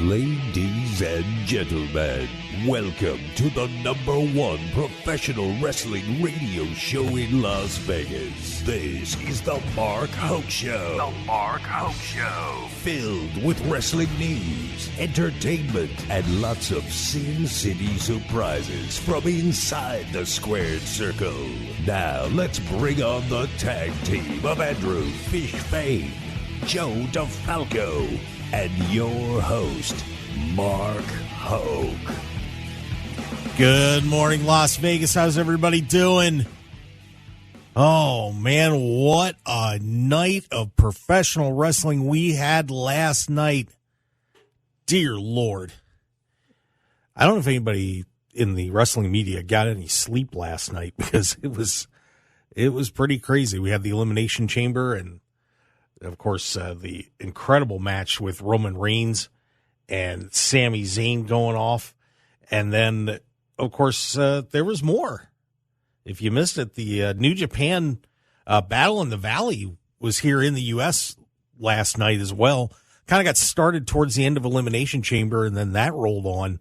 Ladies and gentlemen, welcome to the #1 professional wrestling radio show in Las Vegas. This is the Mark Hoke Show. The Mark Hoke Show. Filled with wrestling news, entertainment, and lots of Sin City surprises from inside the squared circle. Now let's bring on the tag team of Andrew Fish Fane, Joe DeFalco, and your host, Mark Hoke. Good morning, Las Vegas. How's everybody doing? Oh, man, what a night of professional wrestling we had last night. Dear Lord. I don't know if anybody in the wrestling media got any sleep last night because it was pretty crazy. We had the Elimination Chamber and, of course, the incredible match with Roman Reigns and Sami Zayn going off. And then, of course, there was more. If you missed it, the New Japan Battle in the Valley was here in the U.S. last night as well. Kind of got started towards the end of Elimination Chamber, and then that rolled on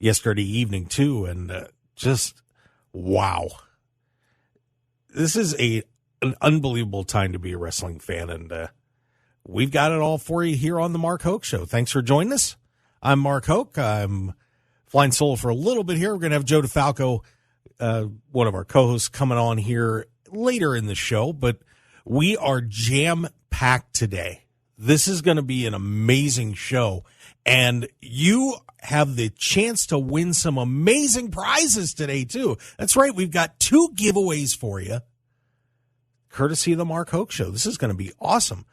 yesterday evening, too. And just, wow. This is an unbelievable time to be a wrestling fan, and we've got it all for you here on the Mark Hoke Show. Thanks for joining us. I'm Mark Hoke. I'm flying solo for a little bit here. We're going to have Joe DeFalco, one of our co-hosts, coming on here later in the show, but we are jam-packed today. This is going to be an amazing show, and you have the chance to win some amazing prizes today, too. That's right. We've got 2 giveaways for you, courtesy of the Mark Hoke Show. This is going to be awesome.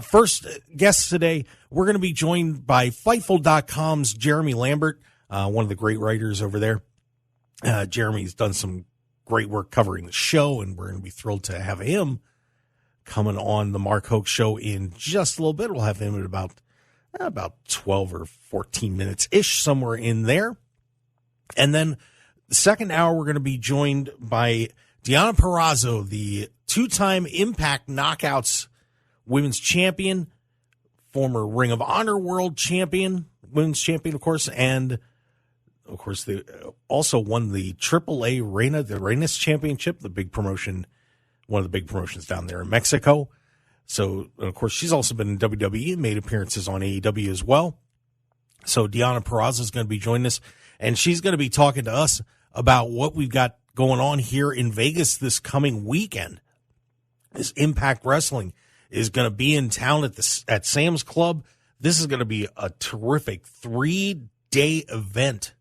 First guest today, we're going to be joined by Fightful.com's Jeremy Lambert, one of the great writers over there. Jeremy's done some great work covering the show, and we're going to be thrilled to have him coming on the Mark Hoke Show in just a little bit. We'll have him at about 12 or 14 minutes-ish, somewhere in there. And then the second hour, we're going to be joined by Deonna Purrazzo, the 2-time Impact Knockouts Women's Champion, former Ring of Honor World Champion, Women's Champion, of course, and, of course, they also won the AAA Reinas Championship, the big promotion, one of the big promotions down there in Mexico. So, of course, she's also been in WWE and made appearances on AEW as well. So Deonna Purrazzo is going to be joining us, and she's going to be talking to us about what we've got going on here in Vegas this coming weekend. This Impact Wrestling is going to be in town at Sam's Club. This is going to be a terrific 3-day event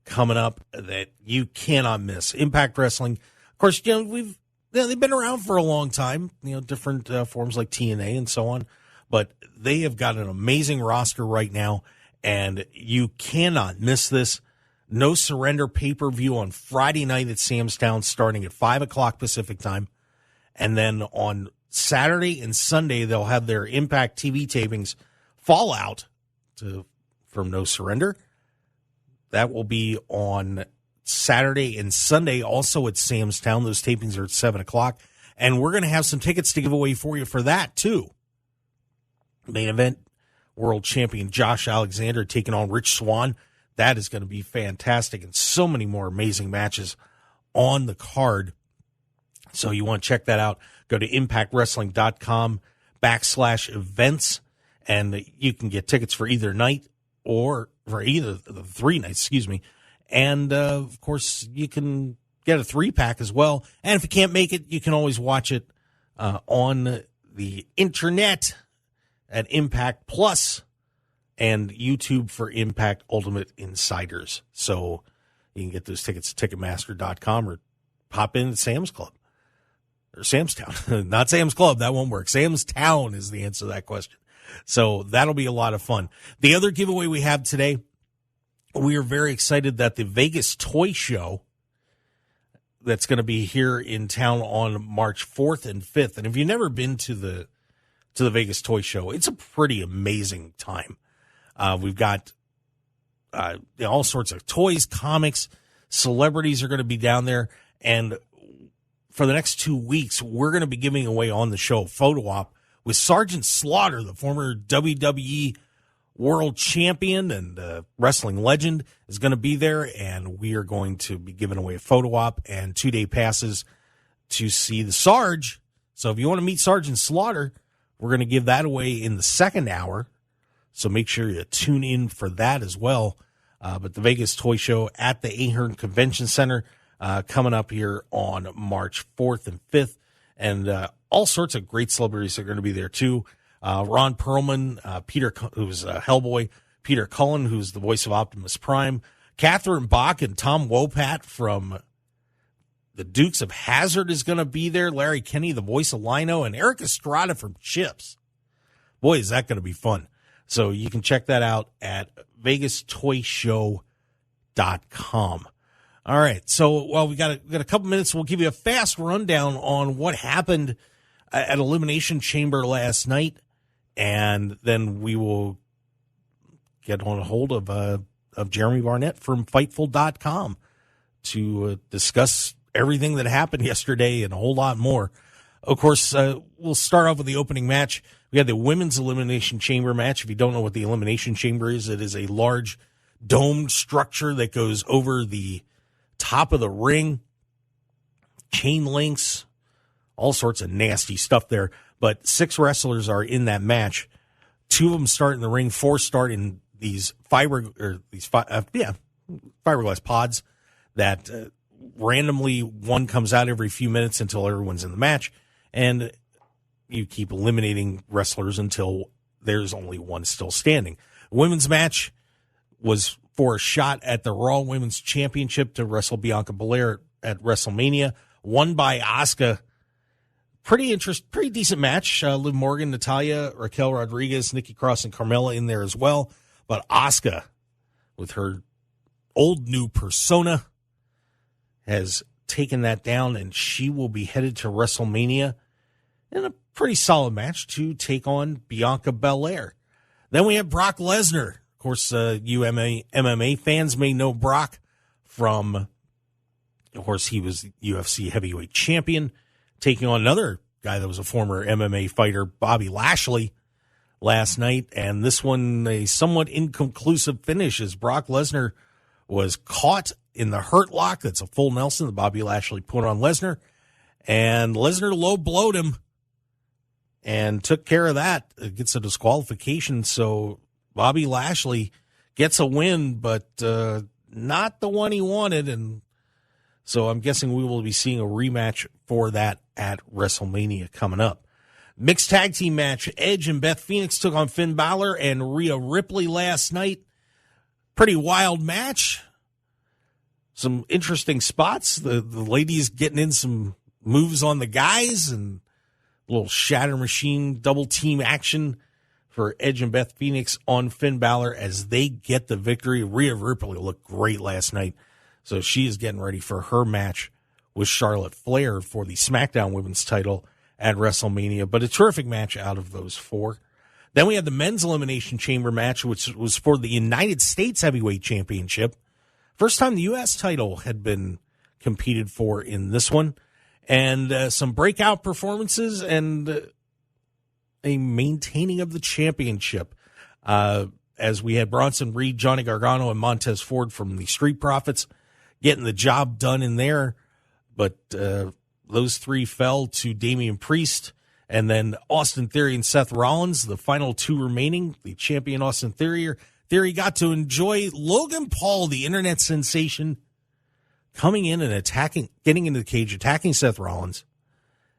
coming up that you cannot miss. Impact Wrestling, of course, they've been around for a long time, different forms like TNA and so on, but they have got an amazing roster right now, and you cannot miss this. No Surrender pay-per-view on Friday night at Sam's Town starting at 5 o'clock Pacific time, and then on Saturday and Sunday, they'll have their Impact TV tapings Fallout from No Surrender. That will be on Saturday and Sunday, also at Sam's Town. Those tapings are at 7 o'clock. And we're going to have some tickets to give away for you for that, too. Main event, world champion Josh Alexander taking on Rich Swann. That is going to be fantastic, and so many more amazing matches on the card. So you want to check that out. Go to impactwrestling.com/events, and you can get tickets for either night or for either the 3 nights, And, of course, you can get a 3-pack as well. And if you can't make it, you can always watch it on the internet at Impact Plus and YouTube for Impact Ultimate Insiders. So you can get those tickets at Ticketmaster.com or pop in at Sam's Club. Or Sam's Town. Not Sam's Club. That won't work. Sam's Town is the answer to that question. So that'll be a lot of fun. The other giveaway we have today, we are very excited that the Vegas Toy Show that's going to be here in town on March 4th and 5th. And if you've never been to the Vegas Toy Show, it's a pretty amazing time. We've got all sorts of toys, comics, celebrities are going to be down there. And for the next 2 weeks, we're going to be giving away on the show a photo op with Sergeant Slaughter, the former WWE world champion and wrestling legend is going to be there, and we are going to be giving away a photo op and 2-day passes to see the Sarge. So if you want to meet Sergeant Slaughter, we're going to give that away in the second hour. So make sure you tune in for that as well. But the Vegas Toy Show at the Ahern Convention Center coming up here on March 4th and 5th. And all sorts of great celebrities are going to be there too. Ron Perlman, Peter, who's Hellboy, Peter Cullen, who's the voice of Optimus Prime, Catherine Bach and Tom Wopat from the Dukes of Hazzard is going to be there, Larry Kenney, the voice of Lino, and Eric Estrada from Chips. Boy, is that going to be fun. So you can check that out at VegasToyShow.com. All right, so we got a couple minutes. We'll give you a fast rundown on what happened at Elimination Chamber last night, and then we will get on a hold of Jeremy Barnett from Fightful.com to discuss everything that happened yesterday and a whole lot more. Of course, we'll start off with the opening match. We had the Women's Elimination Chamber match. If you don't know what the Elimination Chamber is, it is a large domed structure that goes over the top of the ring, chain links, all sorts of nasty stuff there. But 6 wrestlers are in that match. 2 of them start in the ring. 4 start in these fiberglass pods that randomly one comes out every few minutes until everyone's in the match. And you keep eliminating wrestlers until there's only one still standing. The women's match was for a shot at the Raw Women's Championship to wrestle Bianca Belair at WrestleMania, won by Asuka. Pretty decent match. Liv Morgan, Natalya, Raquel Rodriguez, Nikki Cross, and Carmella in there as well. But Asuka, with her old new persona, has taken that down, and she will be headed to WrestleMania in a pretty solid match to take on Bianca Belair. Then we have Brock Lesnar. Of course, you MMA fans may know Brock from, of course, he was UFC heavyweight champion, taking on another guy that was a former MMA fighter, Bobby Lashley, last night. And this one, a somewhat inconclusive finish as Brock Lesnar was caught in the hurt lock. That's a full Nelson that Bobby Lashley put on Lesnar. And Lesnar low blowed him and took care of that. It gets a disqualification. So Bobby Lashley gets a win, but not the one he wanted. And so I'm guessing we will be seeing a rematch for that at WrestleMania coming up. Mixed tag team match. Edge and Beth Phoenix took on Finn Balor and Rhea Ripley last night. Pretty wild match. Some interesting spots. The ladies getting in some moves on the guys and a little shatter machine double team action for Edge and Beth Phoenix on Finn Balor as they get the victory. Rhea Ripley looked great last night. So she is getting ready for her match with Charlotte Flair for the SmackDown Women's title at WrestleMania. But a terrific match out of those 4. Then we had the Men's Elimination Chamber match, which was for the United States Heavyweight Championship. First time the U.S. title had been competed for in this one. And some breakout performances and a maintaining of the championship. As we had Bronson Reed, Johnny Gargano, and Montez Ford from the Street Profits getting the job done in there. But those 3 fell to Damian Priest and then Austin Theory and Seth Rollins, the final 2 remaining. The champion Austin Theory got to enjoy Logan Paul, the internet sensation, coming in and getting into the cage, attacking Seth Rollins.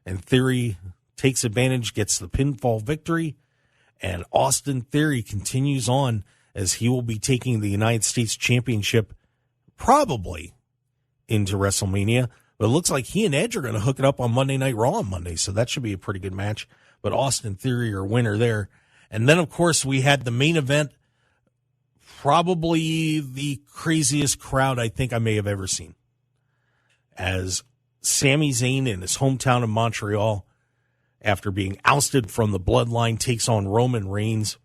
And Theory takes advantage, gets the pinfall victory. And Austin Theory continues on as he will be taking the United States Championship probably into WrestleMania. But it looks like he and Edge are going to hook it up on Monday Night Raw on Monday, so that should be a pretty good match. But Austin Theory are winner there. And then, of course, we had the main event, probably the craziest crowd I think I may have ever seen, as Sami Zayn in his hometown of Montreal, after being ousted from the Bloodline, takes on Roman Reigns.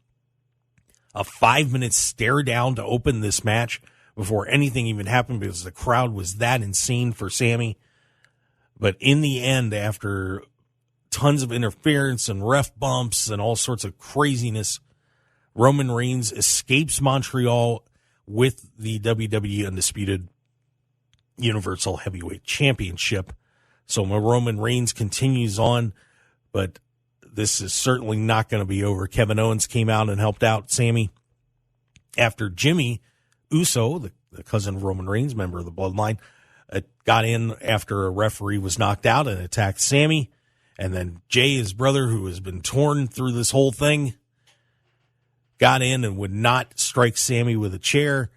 A 5-minute stare down to open this match before anything even happened because the crowd was that insane for Sami. But in the end, after tons of interference and ref bumps and all sorts of craziness, Roman Reigns escapes Montreal with the WWE Undisputed Universal Heavyweight Championship. So Roman Reigns continues on, but this is certainly not going to be over. Kevin Owens came out and helped out Sami after Jimmy Uso, the cousin of Roman Reigns, member of the Bloodline, got in after a referee was knocked out and attacked Sami. And then Jey, his brother, who has been torn through this whole thing, got in and would not strike Sami with a chair.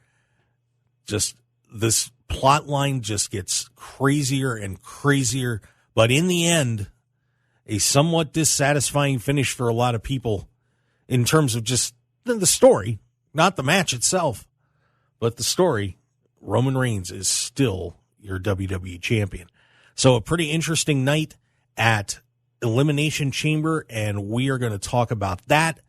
Just this plot line just gets crazier and crazier. But in the end, a somewhat dissatisfying finish for a lot of people in terms of just the story, not the match itself, but the story. Roman Reigns is still your WWE champion. So a pretty interesting night at Elimination Chamber, and we are going to talk about that.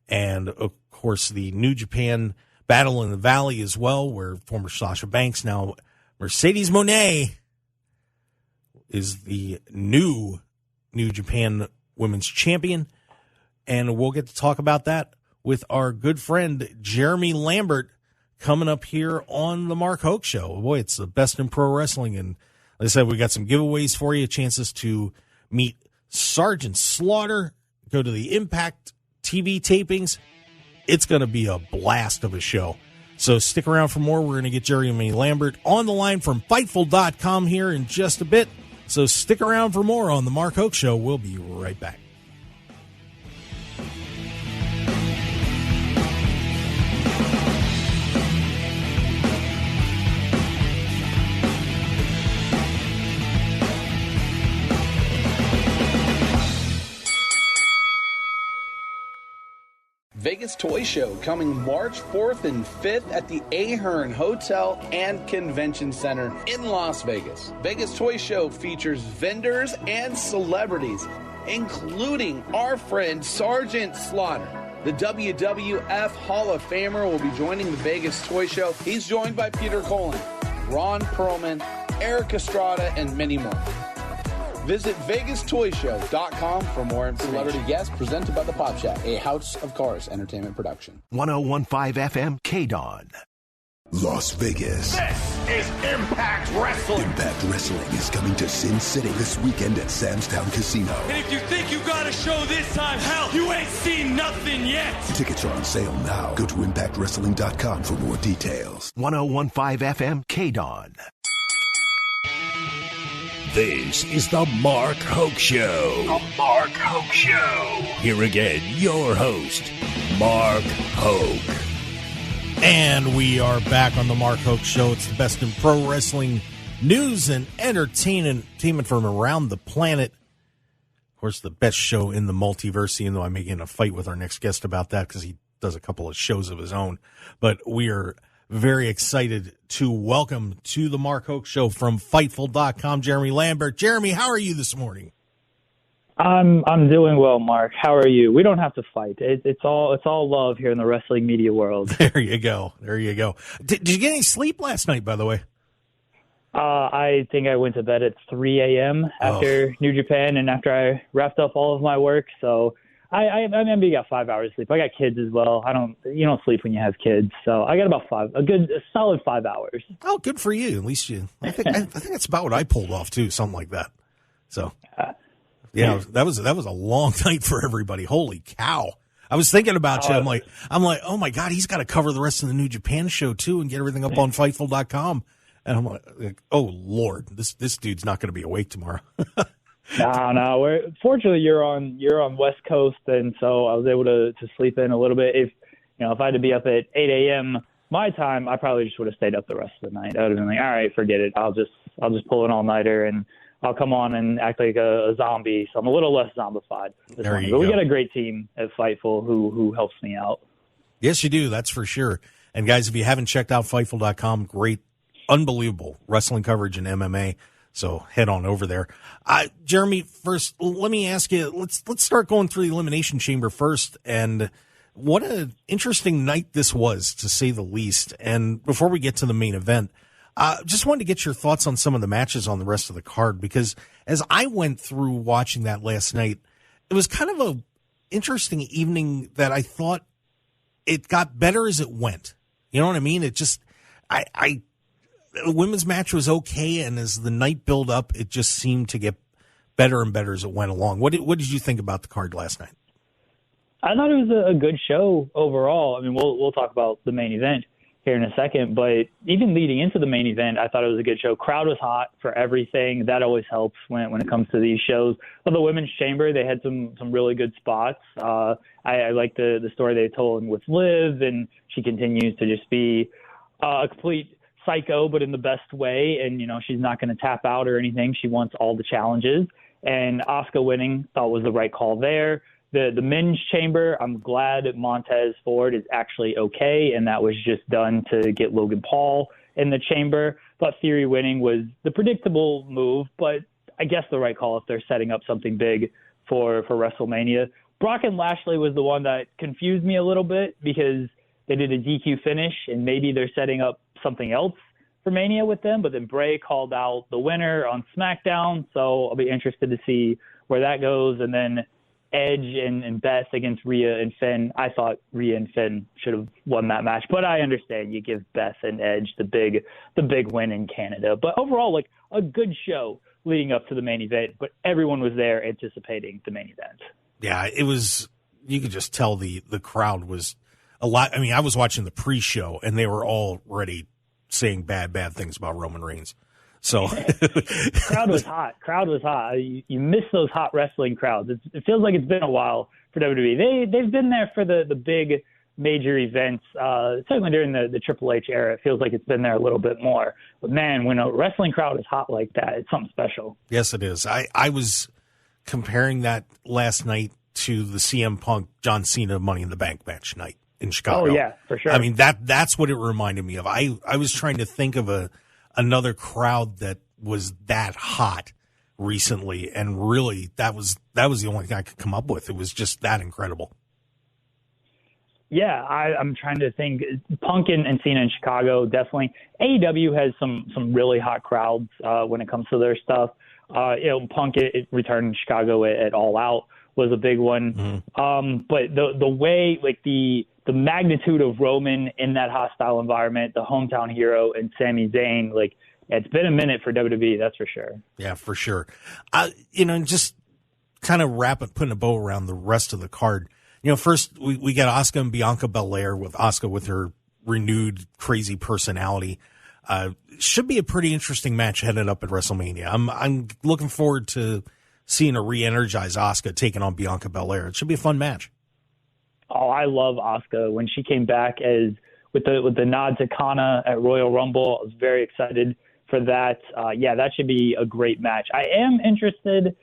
And, of course, the New Japan Battle in the Valley as well, where former Sasha Banks, now Mercedes Moné, is the new New Japan Women's Champion. And we'll get to talk about that with our good friend Jeremy Lambert coming up here on the Mark Hoke Show. Boy, it's the best in pro wrestling. And like I said, we got some giveaways for you, chances to meet Sergeant Slaughter, go to the Impact TV tapings. It's going to be a blast of a show. So stick around for more. We're going to get Jeremy Lambert on the line from Fightful.com here in just a bit. So stick around for more on the Mark Hoke Show. We'll be right back. Vegas Toy Show coming March 4th and 5th at the Ahern Hotel and Convention Center in Las Vegas. Vegas Toy Show features vendors and celebrities, including our friend Sergeant Slaughter. The WWF Hall of Famer will be joining the Vegas Toy Show. He's joined by Peter Cullen, Ron Perlman, Eric Estrada, and many more. Visit VegasToyShow.com for more information. Celebrity guest presented by the Pop Shack, a House of Cars entertainment production. 101.5 FM, KDWN. Las Vegas. This is Impact Wrestling. Impact Wrestling is coming to Sin City this weekend at Sam's Town Casino. And if you think you got a show this time, hell, you ain't seen nothing yet. Tickets are on sale now. Go to ImpactWrestling.com for more details. 101.5 FM, KDWN. This is the Mark Hoke Show. The Mark Hoke Show. Here again, your host, Mark Hoke. And we are back on the Mark Hoke Show. It's the best in pro wrestling news and entertainment from around the planet. Of course, the best show in the multiverse, even though I may get in a fight with our next guest about that because he does a couple of shows of his own. But we are very excited to welcome to the Mark Hoke Show from Fightful.com, Jeremy Lambert. Jeremy, how are you this morning? I'm doing well, Mark. How are you? We don't have to fight. It's all love here in the wrestling media world. There you go. Did you get any sleep last night, by the way? I think I went to bed at 3 a.m. after New Japan and after I wrapped up all of my work. So I maybe got 5 hours of sleep. I got kids as well. You don't sleep when you have kids, so I got about a solid 5 hours. Oh, good for you. At least I think that's about what I pulled off too, something like that. So, yeah, that was a long night for everybody. Holy cow! I was thinking about you. I'm like, oh my God, he's got to cover the rest of the New Japan show too and get everything up on Fightful.com. And I'm like, oh Lord, this dude's not going to be awake tomorrow. No. Fortunately, you're on West Coast, and so I was able to sleep in a little bit. If I had to be up at 8 a.m. my time, I probably just would have stayed up the rest of the night. I would have been like, all right, forget it. I'll just pull an all-nighter, and I'll come on and act like a zombie. So I'm a little less zombified this morning. But we got a great team at Fightful who helps me out. Yes, you do. That's for sure. And guys, if you haven't checked out Fightful.com, great, unbelievable wrestling coverage in MMA. So head on over there. Jeremy, first, let me ask you, let's start going through the Elimination Chamber first. And what an interesting night this was, to say the least. And before we get to the main event, just wanted to get your thoughts on some of the matches on the rest of the card, because as I went through watching that last night, it was kind of a interesting evening that I thought it got better as it went. You know what I mean? It just, the women's match was okay, and as the night built up, it just seemed to get better and better as it went along. What did you think about the card last night? I thought it was a good show overall. I mean, we'll talk about the main event here in a second, but even leading into the main event, I thought it was a good show. Crowd was hot for everything. That always helps when it comes to these shows. But the women's chamber, they had some really good spots. I like the story they told with Liv, and she continues to just be a complete psycho, but in the best way. And, she's not going to tap out or anything. She wants all the challenges. And Asuka winning, thought was the right call there. The men's chamber, I'm glad Montez Ford is actually okay, and that was just done to get Logan Paul in the chamber. But Theory winning was the predictable move, but I guess the right call if they're setting up something big for WrestleMania. Brock and Lashley was the one that confused me a little bit because they did a DQ finish, and maybe they're setting up something else for Mania with them, but then Bray called out the winner on SmackDown, so I'll be interested to see where that goes. And then Edge and Beth against Rhea and Finn. I thought Rhea and Finn should have won that match, but I understand you give Beth and Edge the big win in Canada. But overall, like a good show leading up to the main event, but everyone was there anticipating the main event. Yeah, it was, you could just tell the crowd was a lot. I mean, I was watching the pre-show and they were already saying bad things about Roman Reigns. So crowd was hot. You miss those hot wrestling crowds. It feels like it's been a while for WWE. They've been there for the big major events. Certainly during the Triple H era, it feels like it's been there a little bit more. But man, when a wrestling crowd is hot like that, it's something special. Yes, it is. I was comparing that last night to the CM Punk John Cena Money in the Bank match night in Chicago. Oh yeah, for sure. I mean that's what it reminded me of. I was trying to think of another crowd that was that hot recently, and really that was the only thing I could come up with. It was just that incredible. Yeah, I'm trying to think. Punk and Cena in Chicago, definitely. AEW has some really hot crowds when it comes to their stuff. Punk it returned in Chicago at All Out was a big one. Mm-hmm. But the way, like the magnitude of Roman in that hostile environment, the hometown hero, and Sami Zayn, like it's been a minute for WWE, that's for sure. Yeah, for sure. Just kind of putting a bow around the rest of the card. First we got Asuka and Bianca Belair, with Asuka with her renewed crazy personality. Should be a pretty interesting match headed up at WrestleMania. I'm looking forward to seeing a re-energized Asuka taking on Bianca Belair. It should be a fun match. Oh, I love Asuka. When she came back with the nod to Kana at Royal Rumble, I was very excited for that. That should be a great match. I am interested.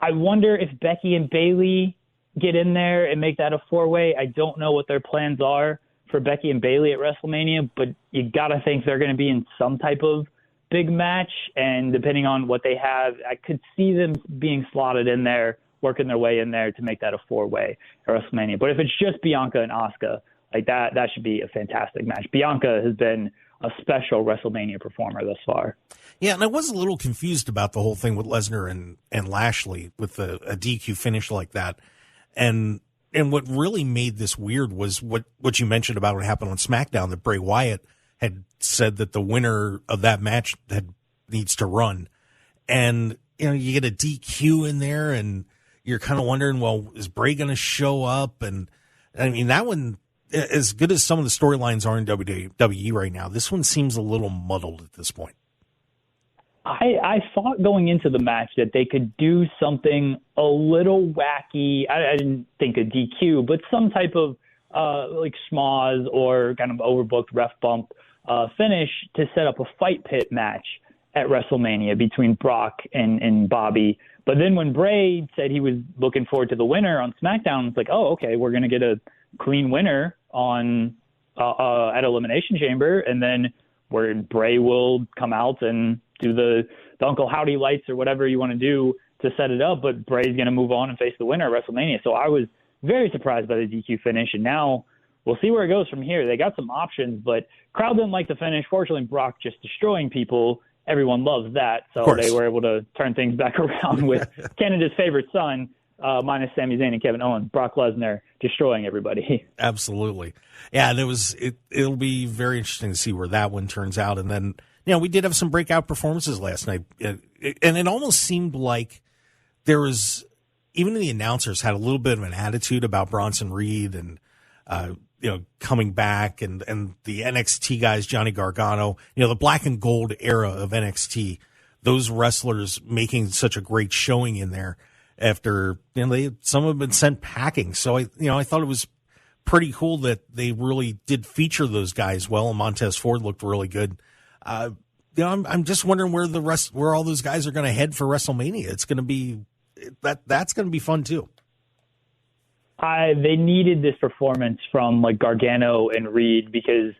I wonder if Becky and Bayley get in there and make that a four-way. I don't know what their plans are for Becky and Bayley at WrestleMania, but you got to think they're going to be in some type of big match, and depending on what they have, I could see them being slotted in there, working their way in there to make that a four-way at WrestleMania. But if it's just Bianca and Asuka, like that should be a fantastic match. Bianca has been a special WrestleMania performer thus far. Yeah, and I was a little confused about the whole thing with Lesnar and Lashley with a DQ finish like that. And what really made this weird was what you mentioned about what happened on SmackDown, that Bray Wyatt had said that the winner of that match needs to run. And, you get a DQ in there and you're kind of wondering, well, is Bray going to show up? And I mean, that one, as good as some of the storylines are in WWE right now, this one seems a little muddled at this point. I thought going into the match that they could do something a little wacky. I didn't think a DQ, but some type of like schmoz or kind of overbooked ref bump finish to set up a fight pit match at WrestleMania between Brock and Bobby. But then when Bray said he was looking forward to the winner on SmackDown, it's like, oh, okay, we're going to get a clean winner on at Elimination Chamber, and then where Bray will come out and do the Uncle Howdy lights or whatever you want to do to set it up, but Bray's going to move on and face the winner at WrestleMania. So I was very surprised by the DQ finish, and now we'll see where it goes from here. They got some options, but crowd didn't like the finish. Fortunately, Brock just destroying people. Everyone loves that, so they were able to turn things back around with Canada's favorite son minus Sami Zayn and Kevin Owens. Brock Lesnar destroying everybody. Absolutely. Yeah, it'll be very interesting to see where that one turns out. And then, we did have some breakout performances last night. And it almost seemed like there was, even the announcers had a little bit of an attitude about Bronson Reed and, coming back and the NXT guys, Johnny Gargano, the black and gold era of NXT, those wrestlers making such a great showing in there after, some have been sent packing. So I thought it was pretty cool that they really did feature those guys well. And Montez Ford looked really good. I'm just wondering where all those guys are going to head for WrestleMania. It's going to be that's going to be fun too. They needed this performance from like Gargano and Reed because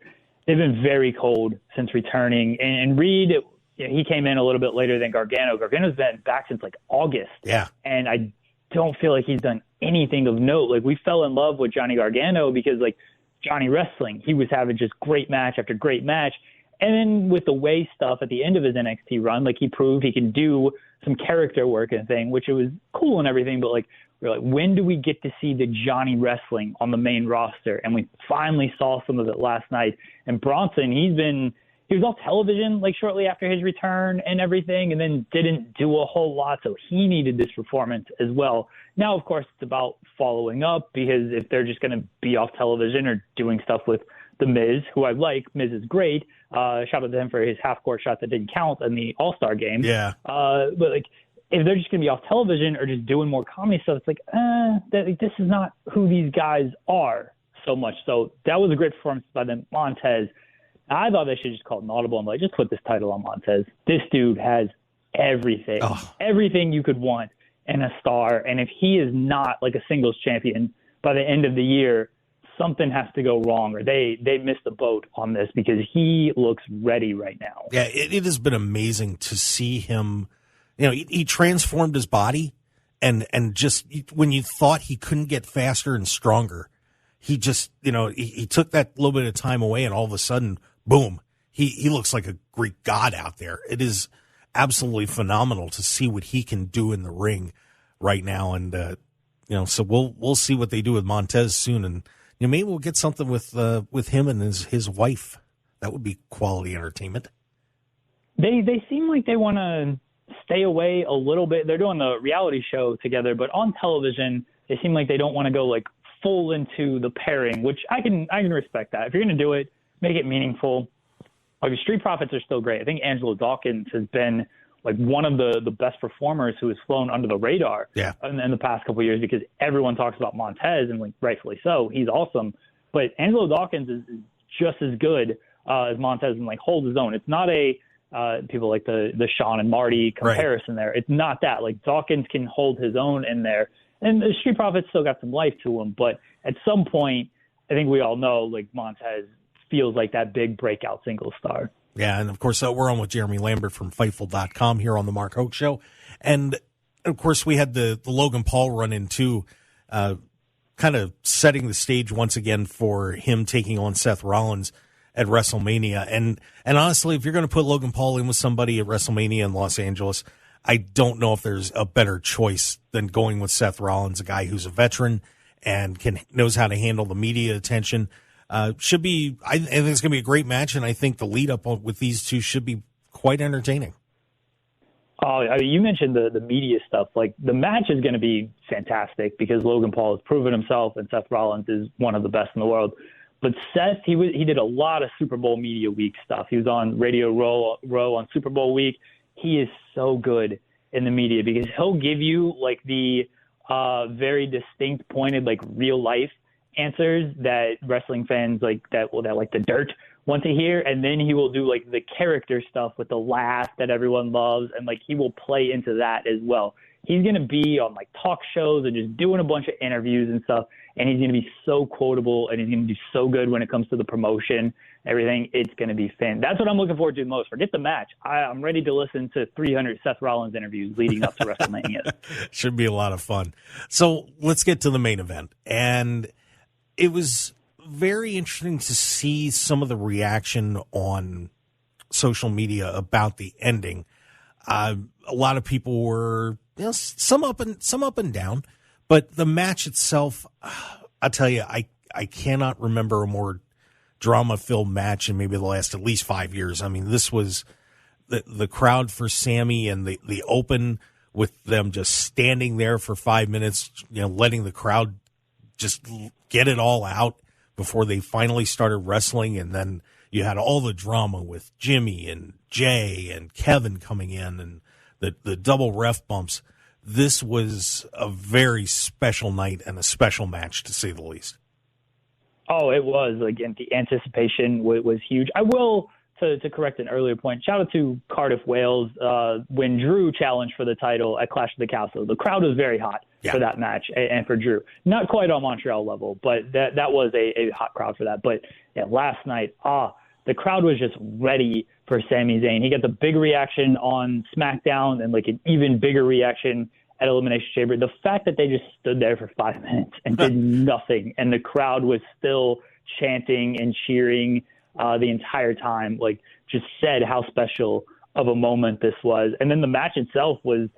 they've been very cold since returning. And Reed, he came in a little bit later than Gargano. Gargano's been back since like August. Yeah. And I don't feel like he's done anything of note. Like, we fell in love with Johnny Gargano because, like, Johnny Wrestling, he was having just great match after great match. And then with the way stuff at the end of his NXT run, like, he proved he can do some character work and thing, which it was cool and everything. But, like, we're like, when do we get to see the Johnny Wrestling on the main roster? And we finally saw some of it last night. And Bronson, he was off television like shortly after his return and everything, and then didn't do a whole lot. So he needed this performance as well. Now, of course, it's about following up, because if they're just going to be off television or doing stuff with The Miz, who I like, Miz is great. Shout out to him for his half-court shot that didn't count in the All-Star game. Yeah. But like, if they're just going to be off television or just doing more comedy stuff, it's like, this is not who these guys are so much. So that was a great performance by them. Montez, I thought they should just call it an audible. I'm like, just put this title on Montez. This dude has everything, everything you could want in a star. And if he is not like a singles champion by the end of the year, something has to go wrong, or they missed the boat on this, because he looks ready right now. Yeah, it has been amazing to see him. He transformed his body, and just when you thought he couldn't get faster and stronger, he just, he took that little bit of time away, and all of a sudden, boom, he looks like a Greek god out there. It is absolutely phenomenal to see what he can do in the ring right now. And, so we'll see what they do with Montez soon. And, maybe we'll get something with him and his wife. That would be quality entertainment. They seem like they want to stay away a little bit. They're doing the reality show together, but on television, they seem like they don't want to go like full into the pairing, which I can respect that. If you're going to do it, make it meaningful. Like, Street Profits are still great. I think Angelo Dawkins has been like one of the best performers who has flown under the radar in the past couple of years, because everyone talks about Montez, and like rightfully so. He's awesome. But Angelo Dawkins is just as good as Montez, and like holds his own. It's not a people like the Sean and Marty comparison there. It's not that. Like, Dawkins can hold his own in there. And the Street Profits still got some life to him. But at some point, I think we all know, like, Montez feels like that big breakout single star. Yeah, and of course, we're on with Jeremy Lambert from Fightful.com here on the Mark Hoke Show. And, of course, we had the Logan Paul run-in, too, kind of setting the stage once again for him taking on Seth Rollins at WrestleMania. And honestly, if you're going to put Logan Paul in with somebody at WrestleMania in Los Angeles, I don't know if there's a better choice than going with Seth Rollins, a guy who's a veteran and knows how to handle the media attention. Should be, I think it's going to be a great match, and I think the lead up with these two should be quite entertaining. Oh, I mean, you mentioned the media stuff. Like, the match is going to be fantastic because Logan Paul has proven himself, and Seth Rollins is one of the best in the world. But Seth, he did a lot of Super Bowl media week stuff. He was on Radio Row on Super Bowl week. He is so good in the media because he'll give you like the very distinct, pointed, like real life answers that wrestling fans like that like the dirt want to hear, and then he will do like the character stuff with the laugh that everyone loves, and like he will play into that as well. He's going to be on like talk shows and just doing a bunch of interviews and stuff, and he's going to be so quotable, and he's going to do so good when it comes to the promotion, everything. It's going to be fan. That's what I'm looking forward to the most. Forget the match. I'm ready to listen to 300 Seth Rollins interviews leading up to WrestleMania. Should be a lot of fun. So let's get to the main event. And it was very interesting to see some of the reaction on social media about the ending. A lot of people were, some up and down. But the match itself, I'll tell you, I cannot remember a more drama-filled match in maybe the last at least 5 years. I mean, this was the crowd for Sami and the open with them just standing there for 5 minutes, letting the crowd just get it all out before they finally started wrestling. And then you had all the drama with Jimmy and Jey and Kevin coming in and the double ref bumps. This was a very special night and a special match, to say the least. Oh, it was. Again, the anticipation was huge. I will, to correct an earlier point, shout out to Cardiff, Wales, when Drew challenged for the title at Clash of the Castle. The crowd was very hot for that match and for Drew. Not quite on Montreal level, but that was a hot crowd for that. But last night, the crowd was just ready for Sami Zayn. He got the big reaction on SmackDown and an even bigger reaction at Elimination Chamber. The fact that they just stood there for 5 minutes and did nothing, and the crowd was still chanting and cheering the entire time, just said how special of a moment this was. And then the match itself was,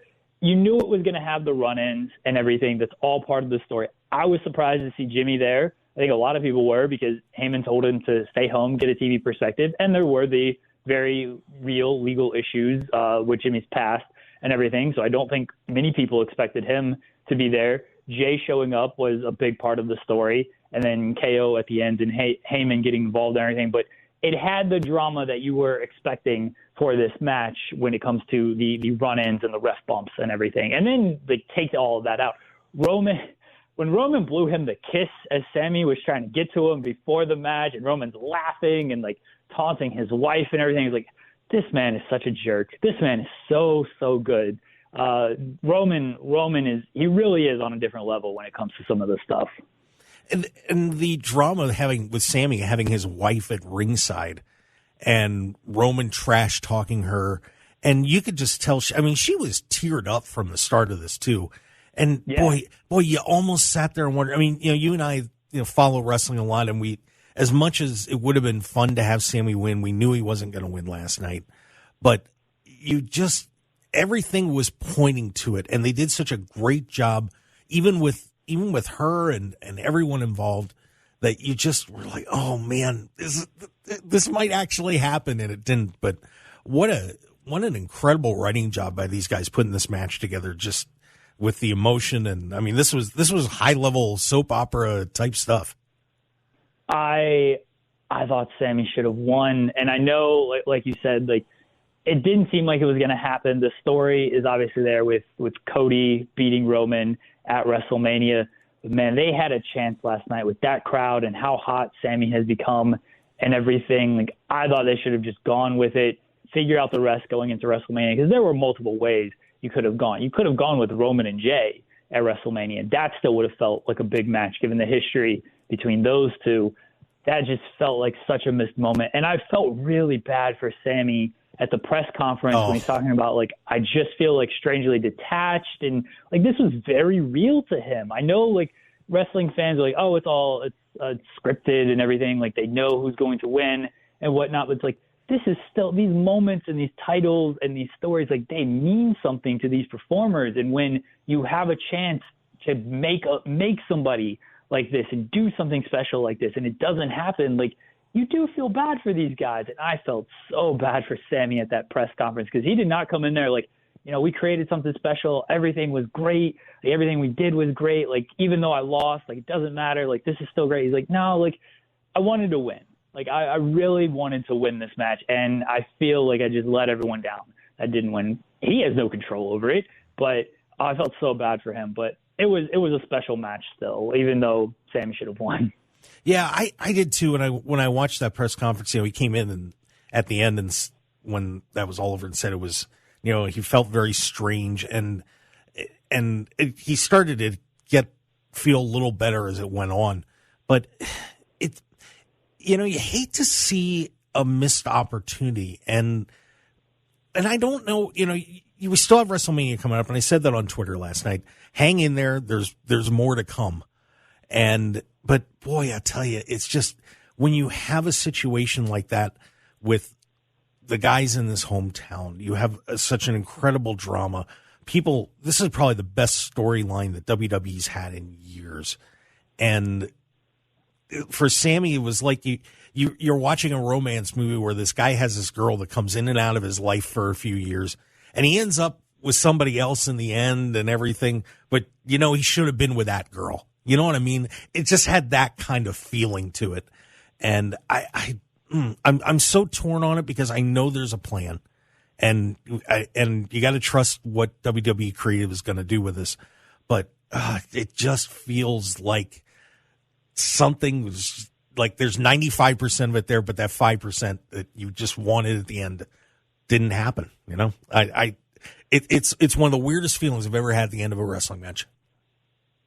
you knew it was going to have the run-ins and everything. That's all part of the story. I was surprised to see Jimmy there. I think a lot of people were, because Heyman told him to stay home, get a TV perspective, and there were the very real legal issues with Jimmy's past and everything. So I don't think many people expected him to be there. Jey showing up was a big part of the story, and then KO at the end and Heyman getting involved and everything. But it had the drama that you were expecting for this match when it comes to the run-ins and the ref bumps and everything. And then they take all of that out. When Roman blew him the kiss as Sami was trying to get to him before the match, and Roman's laughing and taunting his wife and everything, he's this man is such a jerk. This man is so good. Roman he really is on a different level when it comes to some of this stuff. And the drama with Sami having his wife at ringside and Roman trash talking her, and you could just tell she was teared up from the start of this too. And boy, you almost sat there and wondered. I mean, you and I, follow wrestling a lot, and as much as it would have been fun to have Sami win, we knew he wasn't going to win last night. But everything was pointing to it, and they did such a great job, even with her and everyone involved, that you just were like, oh man, this might actually happen, and it didn't. But what an incredible writing job by these guys putting this match together, just with the emotion. And I mean, this was high level soap opera type stuff. I thought Sami should have won, and I know, like you said, it didn't seem like it was going to happen. The story is obviously there with Cody beating Roman at WrestleMania. But man, they had a chance last night with that crowd and how hot Sami has become and everything. I thought they should have just gone with it, figure out the rest going into WrestleMania, because there were multiple ways you could have gone. You could have gone with Roman and Jey at WrestleMania. That still would have felt like a big match, given the history between those two. That just felt like such a missed moment. And I felt really bad for Sami at the press conference when he's talking about, I just feel strangely detached. And this was very real to him. I know wrestling fans are it's scripted and everything. They know who's going to win and whatnot. But it's this is still, these moments and these titles and these stories, they mean something to these performers. And when you have a chance to make somebody like this and do something special like this, and it doesn't happen, you do feel bad for these guys. And I felt so bad for Sami at that press conference, because he did not come in there we created something special. Everything was great. Everything we did was great. Even though I lost, it doesn't matter. This is still great. He's no, I wanted to win. I really wanted to win this match, and I feel I just let everyone down. I didn't win. He has no control over it, but I felt so bad for him. But it was a special match still, even though Sami should have won. Yeah, I did too. When I watched that press conference, he came in and at the end, and when that was all over, and said it was, he felt very strange, and he started to feel a little better as it went on. But you hate to see a missed opportunity, and I don't know, we still have WrestleMania coming up, and I said that on Twitter last night. Hang in there. There's more to come. But boy, I tell you, it's just when you have a situation like that with the guys in this hometown, you have such an incredible drama. this is probably the best storyline that WWE's had in years. And for Sami, it was like you're watching a romance movie where this guy has this girl that comes in and out of his life for a few years, and he ends up with somebody else in the end and everything. But, he should have been with that girl. You know what I mean? It just had that kind of feeling to it. And I'm so torn on it because I know there's a plan. And you got to trust what WWE Creative is going to do with this. But it just feels like something was like there's 95% of it there, but that 5% that you just wanted at the end didn't happen. It's one of the weirdest feelings I've ever had at the end of a wrestling match.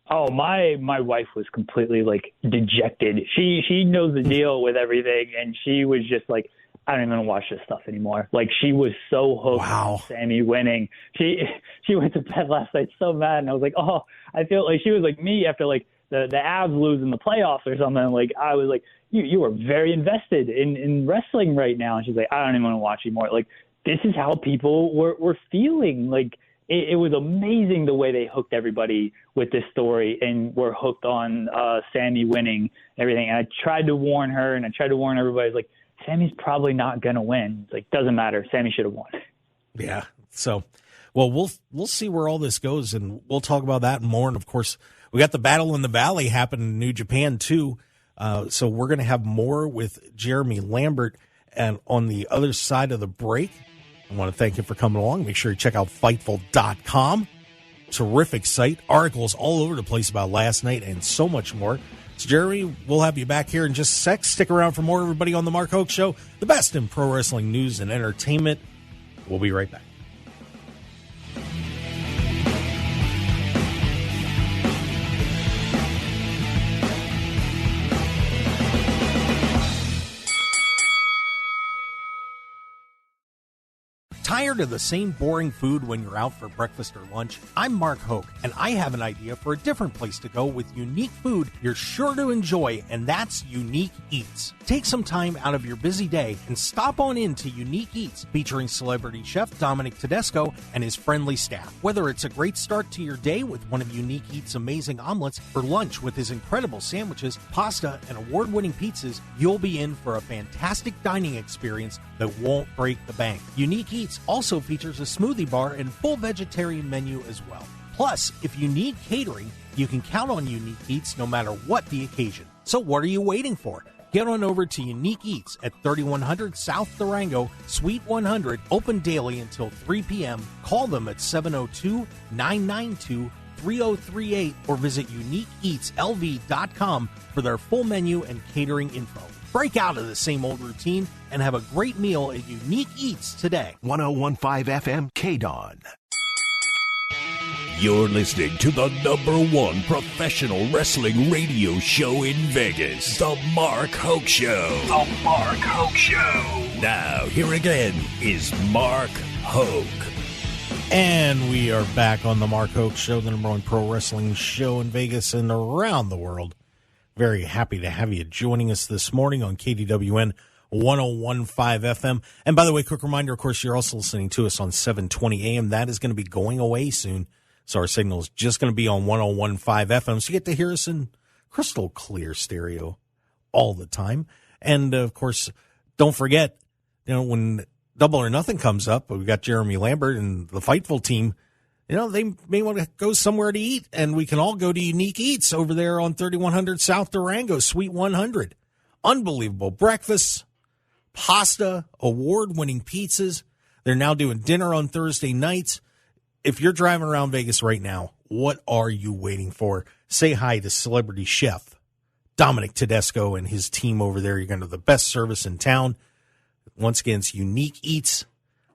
Oh, my wife was completely dejected. She knows the deal with everything, and she was just like, I don't even want to watch this stuff anymore. She was so hooked on Sami winning. She went to bed last night so mad, and I was like, oh, I feel like she was like me after the Avs losing the playoffs or something. I was like, you are very invested in wrestling right now. And she's like, I don't even want to watch anymore. This is how people were feeling. It was amazing the way they hooked everybody with this story and were hooked on Sami winning everything. And I tried to warn her, and I tried to warn everybody. Sami's probably not going to win. Doesn't matter. Sami should have won. Yeah. So, well, we'll see where all this goes, and we'll talk about that and more. And, of course, we got the Battle in the Valley happening in New Japan, too. So we're going to have more with Jeremy Lambert. And on the other side of the break, I want to thank you for coming along. Make sure you check out Fightful.com. Terrific site. Articles all over the place about last night and so much more. So, Jeremy, we'll have you back here in just a sec. Stick around for more, everybody, on The Mark Hoke Show, the best in pro wrestling news and entertainment. We'll be right back. Tired of the same boring food when you're out for breakfast or lunch? I'm Mark Hoke, and I have an idea for a different place to go with unique food you're sure to enjoy, and that's Unique Eats. Take some time out of your busy day and stop on in to Unique Eats, featuring celebrity chef Dominic Tedesco and his friendly staff. Whether it's a great start to your day with one of Unique Eats' amazing omelets, or lunch with his incredible sandwiches, pasta, and award-winning pizzas, you'll be in for a fantastic dining experience that won't break the bank. Unique Eats also features a smoothie bar and full vegetarian menu as well. Plus, if you need catering, you can count on Unique Eats no matter what the occasion. So what are you waiting for? Get on over to Unique Eats at 3100 South Durango, Suite 100, open daily until 3 p.m. Call them at 702-992-3038 or visit UniqueEatsLV.com for their full menu and catering info. Break out of the same old routine and have a great meal at Unique Eats today. 101.5 FM KDWN. You're listening to the #1 professional wrestling radio show in Vegas, The Mark Hoke Show. The Mark Hoke Show. Now, here again is Mark Hoke. And we are back on The Mark Hoke Show, the #1 pro wrestling show in Vegas and around the world. Very happy to have you joining us this morning on KDWN 101.5 FM. And by the way, quick reminder, of course, you're also listening to us on 720 AM. That is going to be going away soon. So our signal is just going to be on 101.5 FM. So you get to hear us in crystal clear stereo all the time. And, of course, don't forget, when Double or Nothing comes up, we've got Jeremy Lambert and the Fightful team. They may want to go somewhere to eat, and we can all go to Unique Eats over there on 3100 South Durango, Suite 100. Unbelievable breakfasts, pasta, award-winning pizzas. They're now doing dinner on Thursday nights. If you're driving around Vegas right now, what are you waiting for? Say hi to celebrity chef Dominic Tedesco and his team over there. You're going to have the best service in town. Once again, it's Unique Eats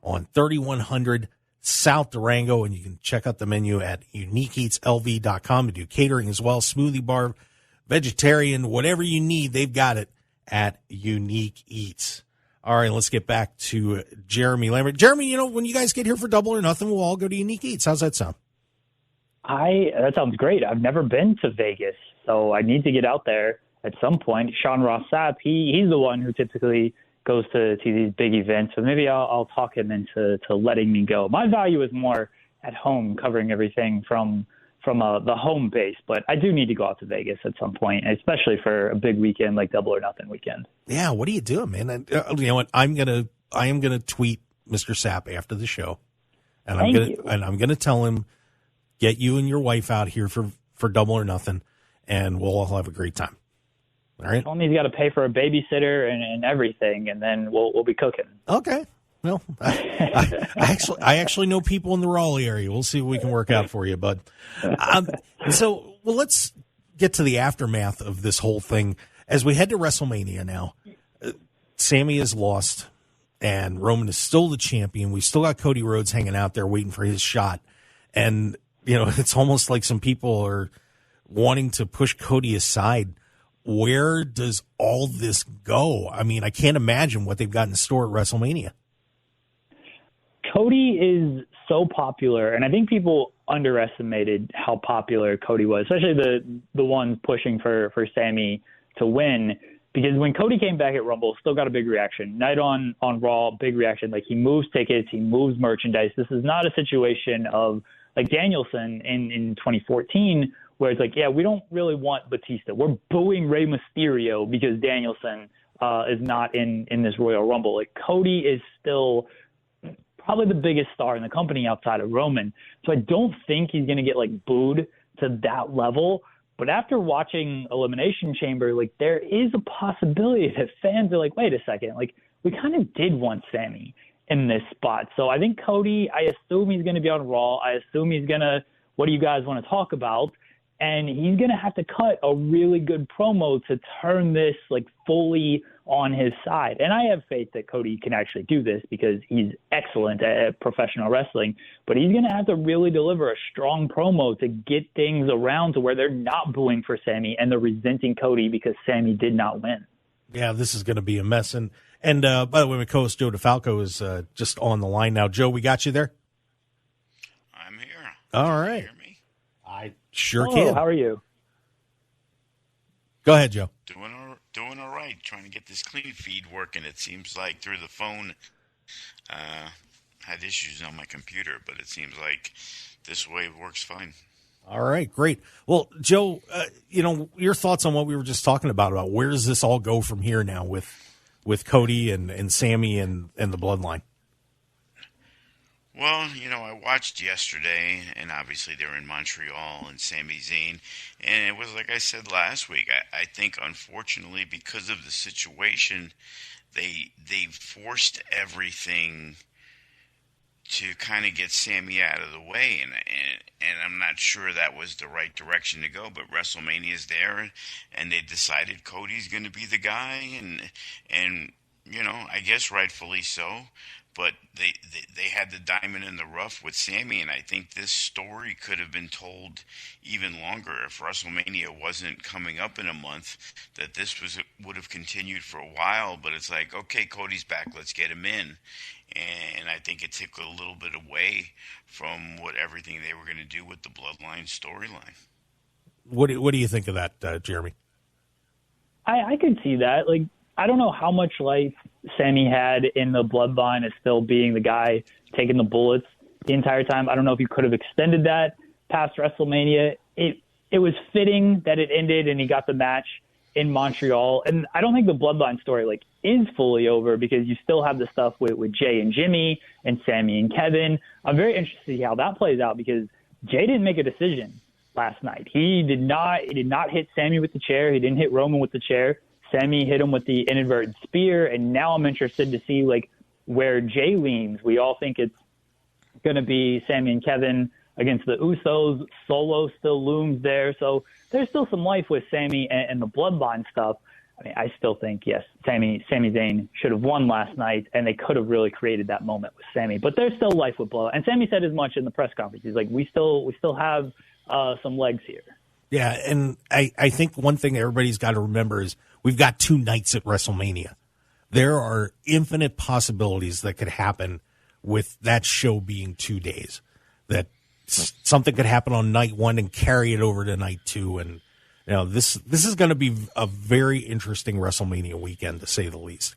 on 3100 South Durango, and you can check out the menu at UniqueEatsLV.com. They do catering as well, smoothie bar, vegetarian, whatever you need, they've got it at Unique Eats. All right, let's get back to Jeremy Lambert. Jeremy, when you guys get here for Double or Nothing, we'll all go to Unique Eats. How's that sound? That sounds great. I've never been to Vegas, so I need to get out there at some point. Sean Ross Sapp, he's the one who typically goes to these big events, so maybe I'll talk him into letting me go. My value is more at home covering everything from the home base, but I do need to go out to Vegas at some point, especially for a big weekend like Double or Nothing weekend. Yeah, what are you doing, man? And, you know what? I am gonna tweet Mr. Sapp after the show, and I'm gonna tell him, get you and your wife out here for Double or Nothing, and we'll all have a great time. All right. Tell me he's got to pay for a babysitter and everything, and then we'll be cooking. Okay. Well, I actually know people in the Raleigh area. We'll see what we can work out for you, bud. Let's get to the aftermath of this whole thing. As we head to WrestleMania now, Sami is lost, and Roman is still the champion. We still got Cody Rhodes hanging out there waiting for his shot. And, you know, it's almost like some people are wanting to push Cody aside. Where does all this go? I mean, I can't imagine what they've got in store at WrestleMania. Cody is so popular, and I think people underestimated how popular Cody was, especially the ones pushing for Sami to win. Because when Cody came back at Rumble, still got a big reaction. Night on Raw, big reaction. Like, he moves tickets, he moves merchandise. This is not a situation of like Danielson in 2014, where it's like, yeah, we don't really want Batista. We're booing Rey Mysterio because Danielson is not in this Royal Rumble. Like, Cody is still probably the biggest star in the company outside of Roman. So I don't think he's going to get like booed to that level. But after watching Elimination Chamber, like, there is a possibility that fans are like, wait a second, like, we kind of did want Sami in this spot. So I think Cody, I assume he's going to be on Raw. I assume he's going to, what do you guys want to talk about? And he's going to have to cut a really good promo to turn this like fully on his side. And I have faith that Cody can actually do this because he's excellent at professional wrestling, but he's going to have to really deliver a strong promo to get things around to where they're not booing for Sami and they're resenting Cody because Sami did not win. Yeah, this is going to be a mess. And by the way, my co-host Joe DeFalco is just on the line now. Joe, we got you there? I'm here. All right. Can you hear me? I sure can. How are you? Go ahead, Joe. Doing all right. Trying to get this clean feed working. It seems like through the phone, had issues on my computer, but it seems like this way works fine. All right, great. Well, Joe, your thoughts on what we were just talking about where does this all go from here now with Cody and Sami and the Bloodline? Well, I watched yesterday, and obviously they're in Montreal and Sami Zayn, and it was like I said last week. I think, unfortunately, because of the situation, they forced everything to kind of get Sami out of the way, and I'm not sure that was the right direction to go. But WrestleMania's there, and they decided Cody's going to be the guy, and I guess rightfully so. But they had the diamond in the rough with Sami, and I think this story could have been told even longer if WrestleMania wasn't coming up in a month. That this would have continued for a while. But it's like, okay, Cody's back, let's get him in, and I think it took a little bit away from everything they were going to do with the Bloodline storyline. What do you think of that, Jeremy? I could see that. Like, I don't know how much life Sami had in the Bloodline as still being the guy taking the bullets the entire time. I don't know if you could have extended that past WrestleMania. It was fitting that it ended and he got the match in Montreal. And I don't think the Bloodline story is fully over because you still have the stuff with Jey and Jimmy and Sami and Kevin. I'm very interested to see how that plays out because Jey didn't make a decision last night. He did not hit Sami with the chair. He didn't hit Roman with the chair. Sami hit him with the inadvertent spear, and now I'm interested to see where Jey leans. We all think it's going to be Sami and Kevin against the Usos. Solo still looms there, so there's still some life with Sami and the Bloodline stuff. I mean, I still think, yes, Sami Zayn should have won last night, and they could have really created that moment with Sami. But there's still life with Bloodline. And Sami said as much in the press conference. He's like, we still have some legs here. Yeah, and I think one thing everybody's got to remember is we've got 2 nights at WrestleMania. There are infinite possibilities that could happen with that show being 2 days. That something could happen on night 1 and carry it over to night 2. And this is going to be a very interesting WrestleMania weekend, to say the least.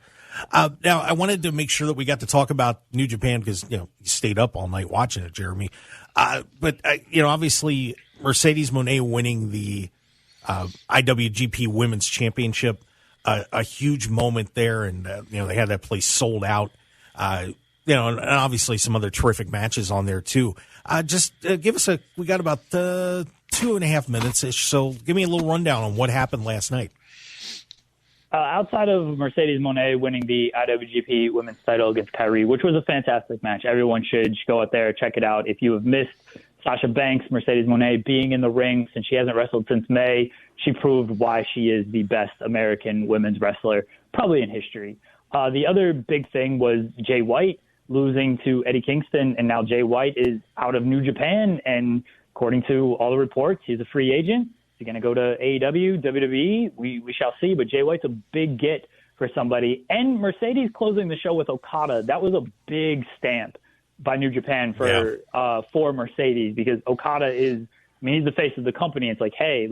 Now, I wanted to make sure that we got to talk about New Japan because, you stayed up all night watching it, Jeremy. But obviously, Mercedes Moné winning the IWGP Women's Championship, a huge moment there. And, they had that place sold out. And obviously some other terrific matches on there, too. Give us we got about 2.5 minutes-ish, so give me a little rundown on what happened last night. Outside of Mercedes Moné winning the IWGP Women's title against Kyrie, which was a fantastic match, everyone should go out there, check it out. If you have missed Sasha Banks, Mercedes Moné being in the ring since she hasn't wrestled since May, she proved why she is the best American women's wrestler, probably in history. The other big thing was Jay White losing to Eddie Kingston, and now Jay White is out of New Japan, and according to all the reports, he's a free agent. Is he going to go to AEW, WWE? We shall see, but Jay White's a big get for somebody. And Mercedes closing the show with Okada, that was a big stamp by New Japan for Mercedes, because Okada he's the face of the company. It's like, hey,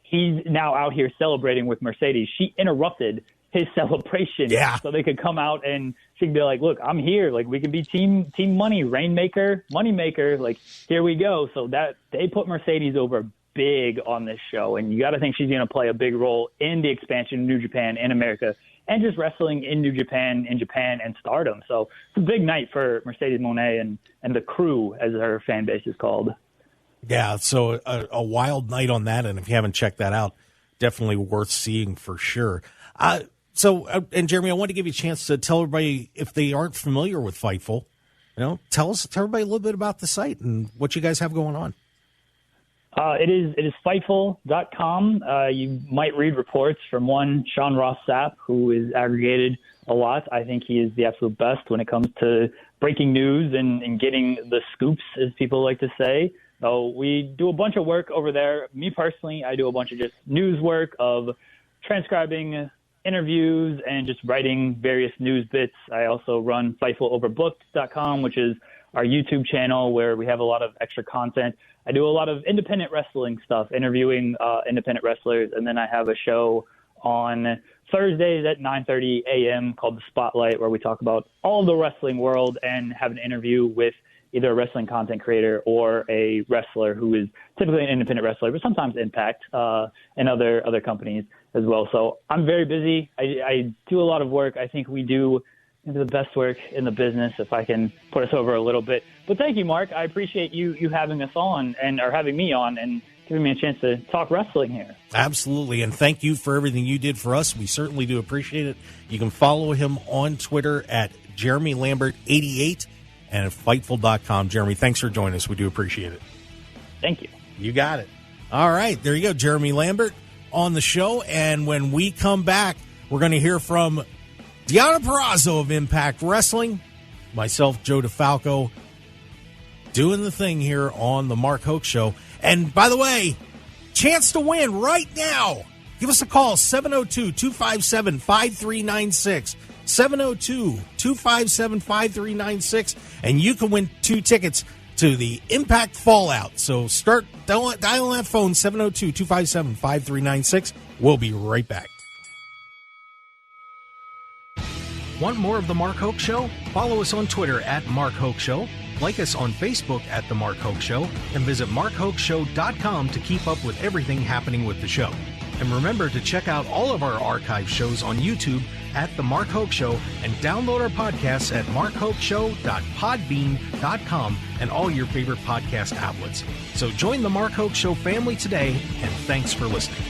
he's now out here celebrating with Mercedes. She interrupted his celebration so they could come out and she could be like, look, I'm here. We can be team money, rainmaker, moneymaker. Here we go. So that they put Mercedes over big on this show. And you got to think she's going to play a big role in the expansion of New Japan in America and just wrestling in New Japan, in Japan, and Stardom. So it's a big night for Mercedes Moné and the crew, as her fan base is called. Yeah, so a wild night on that. And if you haven't checked that out, definitely worth seeing for sure. And Jeremy, I want to give you a chance to tell everybody, if they aren't familiar with Fightful, tell everybody a little bit about the site and what you guys have going on. It is Fightful.com. You might read reports from one Sean Ross Sapp, who is aggregated a lot. I think he is the absolute best when it comes to breaking news and getting the scoops, as people like to say. So we do a bunch of work over there. Me personally, I do a bunch of just news work of transcribing interviews and just writing various news bits. I also run FightfulOverbooked.com, which is our YouTube channel where we have a lot of extra content. I do a lot of independent wrestling stuff, interviewing independent wrestlers, and then I have a show on Thursdays at 9:30 a.m. called The Spotlight, where we talk about all of the wrestling world and have an interview with either a wrestling content creator or a wrestler who is typically an independent wrestler, but sometimes Impact and other companies as well. So I'm very busy. I do a lot of work. I think we do the best work in the business, if I can put us over a little bit. But thank you, Mark. I appreciate you having us on or having me on and giving me a chance to talk wrestling here. Absolutely, and thank you for everything you did for us. We certainly do appreciate it. You can follow him on Twitter at Jeremy Lambert 88 and at Fightful.com. Jeremy, thanks for joining us. We do appreciate it. Thank you. You got it. All right, there you go, Jeremy Lambert on the show. And when we come back, we're going to hear from Deonna Purrazzo of Impact Wrestling, myself, Joe DeFalco, doing the thing here on the Mark Hoke Show. And by the way, chance to win right now. Give us a call, 702-257-5396. 702-257-5396. And you can win 2 tickets to the Impact Fallout. So start dialing that phone, 702-257-5396. We'll be right back. Want more of The Mark Hoke Show? Follow us on Twitter at Mark Hoke Show, like us on Facebook at The Mark Hoke Show, and visit markhokeshow.com to keep up with everything happening with the show. And remember to check out all of our archive shows on YouTube at The Mark Hoke Show and download our podcasts at markhokeshow.podbean.com and all your favorite podcast outlets. So join The Mark Hoke Show family today, and thanks for listening.